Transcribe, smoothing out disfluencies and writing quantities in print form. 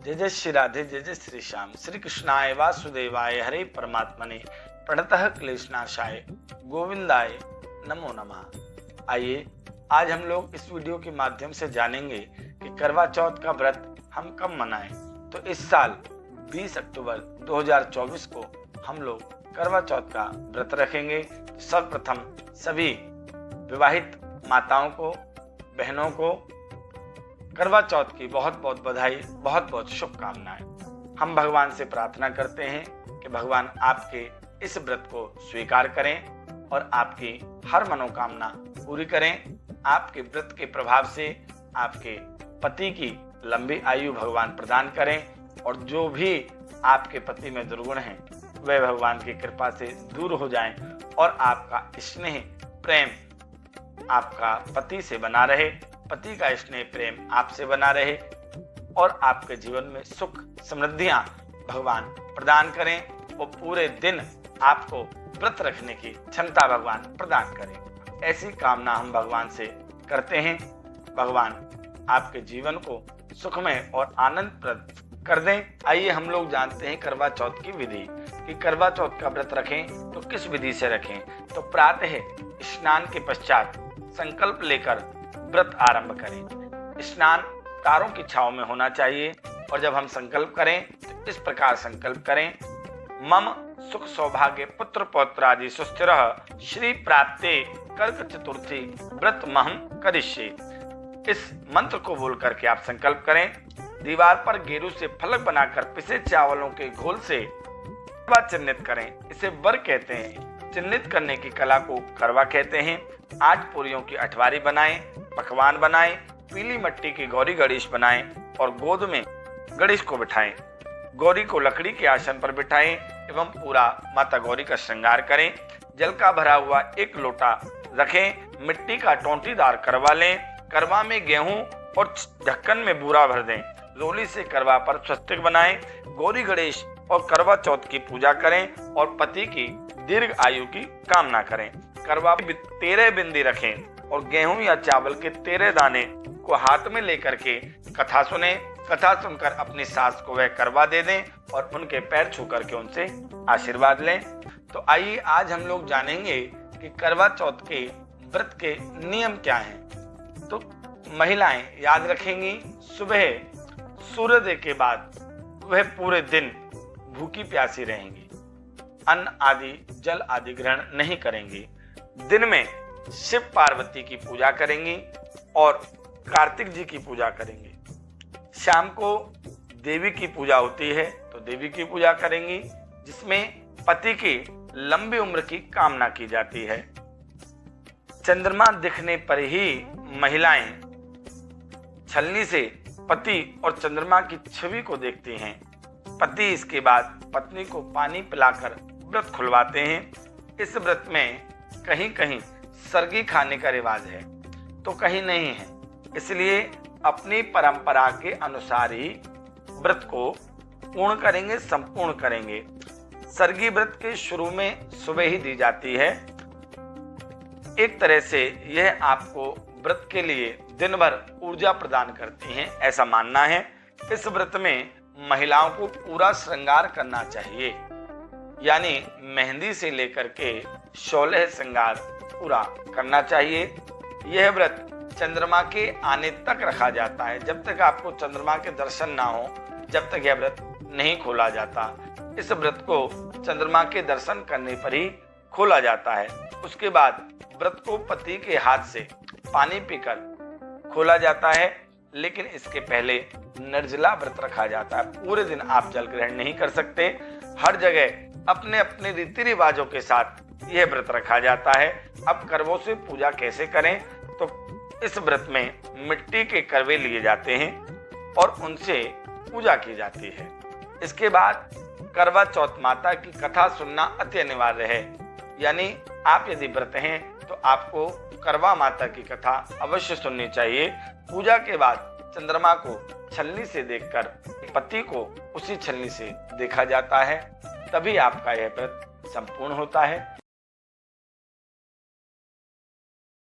जय जय श्री राधे, जय जय श्री श्याम। श्री कृष्णाय वासुदेवाय हरे परमात्मने प्रणतः क्लेशनाशाय गोविंदाय नमो नमः। आइए आज हम लोग इस वीडियो के माध्यम से जानेंगे कि करवा चौथ का व्रत हम कब मनाएं। तो इस साल 20 अक्टूबर 2024 को हम लोग करवा चौथ का व्रत रखेंगे। सर्वप्रथम सभी विवाहित माताओं को, बहनों को करवा चौथ की बहुत बहुत बधाई, बहुत बहुत शुभकामनाएं। हम भगवान से प्रार्थना करते हैं कि भगवान आपके इस व्रत को स्वीकार करें और आपकी हर मनोकामना पूरी करें। आपके व्रत के प्रभाव से आपके पति की लंबी आयु भगवान प्रदान करें और जो भी आपके पति में दुर्गुण हैं वे भगवान की कृपा से दूर हो जाएं और आपका स्नेह प्रेम आपका पति से बना रहे, पति का स्नेह प्रेम आपसे बना रहे और आपके जीवन में सुख समृद्धियां भगवान प्रदान करें और पूरे दिन आपको व्रत रखने की क्षमता भगवान प्रदान करें। ऐसी कामना हम भगवान से करते हैं। भगवान आपके जीवन को सुखमय और आनंदप्रद कर दें। आइए हम लोग जानते हैं करवा चौथ की विधि कि करवा चौथ का व्रत रखें तो किस विधि से रखें। तो प्रातः स्नान के पश्चात संकल्प लेकर व्रत आरंभ करें। स्नान तारों की छांव में होना चाहिए और जब हम संकल्प करें तो इस प्रकार संकल्प करें, मम सुख सौभाग्य पुत्र पौत्रादि सुस्थिरः श्री प्राप्ते कर्क चतुर्थी व्रत महम करिष्ये। इस मंत्र को बोल करके आप संकल्प करें। दीवार पर गेरू से फलक बनाकर पिसे चावलों के घोल से करवा चिन्हित करें। इसे वर कहते हैं। चिन्हित करने की कला को करवा कहते हैं। 8 पूरियों की अठवारी बनाएं, पकवान बनाएं, पीली मिट्टी की गौरी गणेश बनाएं और गोद में गणेश को बिठाएं। गौरी को लकड़ी के आसन पर बिठाएं एवं पूरा माता गौरी का श्रृंगार करें। जल का भरा हुआ 1 लोटा रखें। मिट्टी का टोंटीदार करवा लें। करवा में गेहूं और ढक्कन में बूरा भर दें। रोली से करवा पर स्वस्तिक बनाएं। गौरी गणेश और करवा चौथ की पूजा करें और पति की दीर्घ आयु की कामना करें। करवा 13 बिंदी रखें और गेहूं या चावल के 13 दाने को हाथ में लेकर के कथा सुने। कथा सुनकर अपनी सास को वह करवा दे दें और उनके पैर छू करके उनसे आशीर्वाद लें। तो आइए आज हम लोग जानेंगे कि करवा चौथ के व्रत के नियम क्या हैं। तो महिलाएं याद रखेंगी, सुबह सूर्योदय के बाद वह पूरे दिन भूखी प्यासी रहेंगी, अन्न आदि जल आदि ग्रहण नहीं करेंगी। दिन में शिव पार्वती की पूजा करेंगी और कार्तिक जी की पूजा करेंगी। शाम को देवी की पूजा होती है तो देवी की पूजा करेंगी जिसमें पति की लंबी उम्र की कामना की जाती है। चंद्रमा दिखने पर ही महिलाएं छलनी से पति और चंद्रमा की छवि को देखती हैं। पति इसके बाद पत्नी को पानी पिलाकर व्रत खुलवाते हैं। इस व्रत में कहीं कहीं सरगी खाने का रिवाज है तो कहीं नहीं है, इसलिए अपनी परंपरा के अनुसार ही व्रत को पूर्ण करेंगे, संपूर्ण करेंगे। सरगी व्रत के शुरू में सुबह ही दी जाती है। एक तरह से यह आपको व्रत के लिए दिन भर ऊर्जा प्रदान करती हैं, ऐसा मानना है। इस व्रत में महिलाओं को पूरा श्रृंगार करना चाहिए, यानी मेहंदी से लेकर के 16 श्रृंगार पूरा करना चाहिए। यह व्रत चंद्रमा के आने तक रखा जाता है। जब तक आपको चंद्रमा के दर्शन ना हो जब तक यह व्रत नहीं खोला जाता। इस व्रत को चंद्रमा के दर्शन करने पर ही खोला जाता है। उसके बाद व्रत को पति के हाथ से पानी पीकर खोला जाता है, लेकिन इसके पहले निर्जला व्रत रखा जाता है। पूरे दिन आप जल ग्रहण नहीं कर सकते। हर जगह अपने अपने रीति रिवाजों के साथ यह व्रत रखा जाता है। अब करवों से पूजा कैसे करें, तो इस व्रत में मिट्टी के करवे लिए जाते हैं और उनसे पूजा की जाती है। इसके बाद करवा चौथ माता की कथा सुनना अति अनिवार्य है, यानी आप यदि व्रत हैं तो आपको करवा माता की कथा अवश्य सुननी चाहिए। पूजा के बाद चंद्रमा को छलनी से देखकर पति को उसी छलनी से देखा जाता है, तभी आपका यह व्रत संपूर्ण होता है।